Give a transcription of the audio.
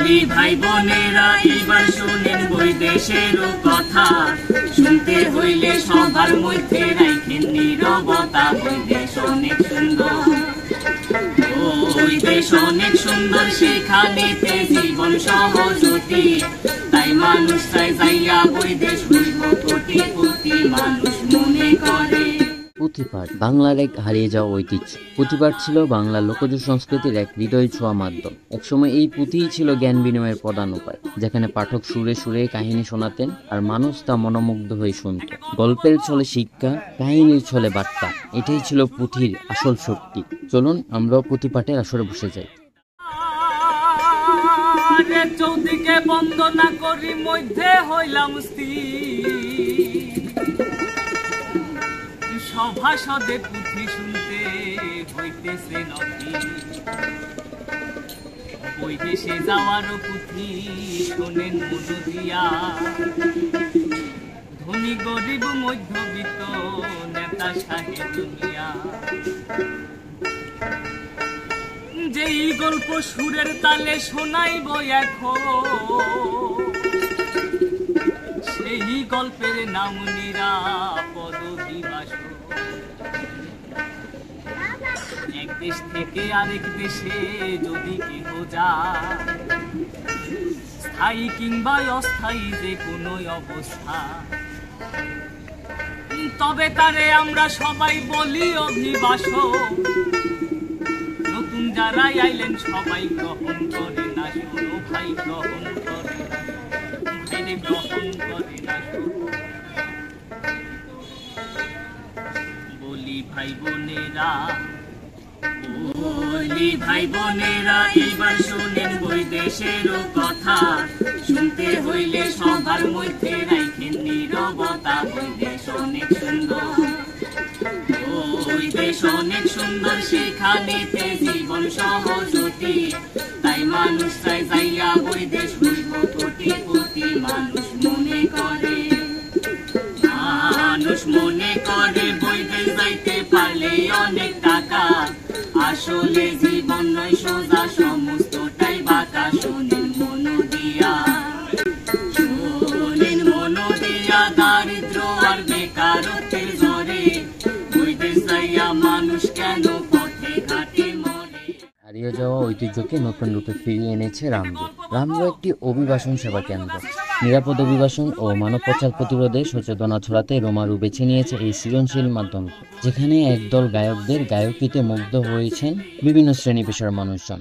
বলি ভাই বোনেরা এবার শুনেন বৈদেশেরও কথা, শুনতে হইলে সবার মধ্যে রাখেন নীরবতা। বৈদেশ অনেক সুন্দর, বৈদেশ অনেক সুন্দর, সেখানেতে জীবন সহজতি, তাই মানুষ চাই যাইয়া বৈদেশ হইব কোটিপতি, মানুষ মনে করে। পুঁথিপাঠ বাংলার এক হারিয়ে যাওয়া ঐতিহ্য। পুঁথিপাঠ ছিল বাংলার লোকজ সংস্কৃতির এক হৃদয় ছোঁয়া মাধ্যম। একসময় এই পুঁথিই ছিল জ্ঞান বিনিময়ের প্রধান উপায়, যেখানে পাঠক সুরে সুরে কাহিনী শোনাতেন আর মানুষ তা মনোমুগ্ধ হয়ে শুনত। গল্পের ছলে শিক্ষা, কাহিনীর ছলে বার্তা, এটাই ছিল পুঁথির আসল শক্তি। চলুন আমরাও পুঁথিপাঠের আসরে বসে যাই। চৌদিকে বন্দনা করি, মধ্যে হইলাম স্থির, সভাসদে পুঁথি শুনতে হইতেছে নথি, বৈদেশে যাওয়ারও পুঁথি শোনেন মধু দিয়া, ধনী গরিব মধ্যবিত্ত নেতা সাহেব দুনিয়া, যেই গল্প সুরের তালে শোনাইব এখন, সেই গল্পের নাম নিরাপদ দিবাস। এক দেশ থেকে আরেক দেশে যদি কেহ যায়, স্থায়ী কিংবা অস্থায়ী যে কোনো অবস্থা, তবে তারে আমরা সবাই বলি অভিবাস। নতুন যারাই আইলেন সবাই গ্রহণ করে না, শোনো ভাই গ্রহণ করে না, ভাইরে গ্রহণ করে না। বলি ভাই বোনেরা, বলি ভাই বোনেরা এবার শুনেন বৈদেশেরও কথা, শুনতে হইলে সবার মধ্যে রাখেন নীরবতা। বৈদেশ অনেক সুন্দর, বৈদেশ অনেক সুন্দর, সেখানেতে জীবন সহজতি, তাই মানুষ চাই যাইয়া বৈদেশ হইব কোটিপতি, মানুষ মনে করে, মানুষ মনে করে। বৈদেশ যাইতে পারলে অনেক টাকা, আসলে জীবন নয় সোজা, সমস্তটাই বাঁকা। শোনেন মন দিয়া, শোনেন মন দিয়া, দারিদ্র আর বেকারত্বের ঝরে বৈদেশ যাইয়া মানুষ কেন পথে ঘাটে মরে। হারিয়ে যাওয়া ঐতিহ্যকে নতুন রূপে ফিরিয়ে এনেছে রামগো। রামগো একটি অভিবাসন সেবা কেন্দ্র। নিরাপদ অভিবাসন ও মানব পাচার প্রতিরোধে সচেতনতা ছড়াতে রোমারু বেছে নিয়েছে এই সৃজনশীল মাধ্যম, যেখানে একদল গায়কদের গায়কিতে মুগ্ধ হয়েছেন বিভিন্ন শ্রেণী পেশার মানুষজন।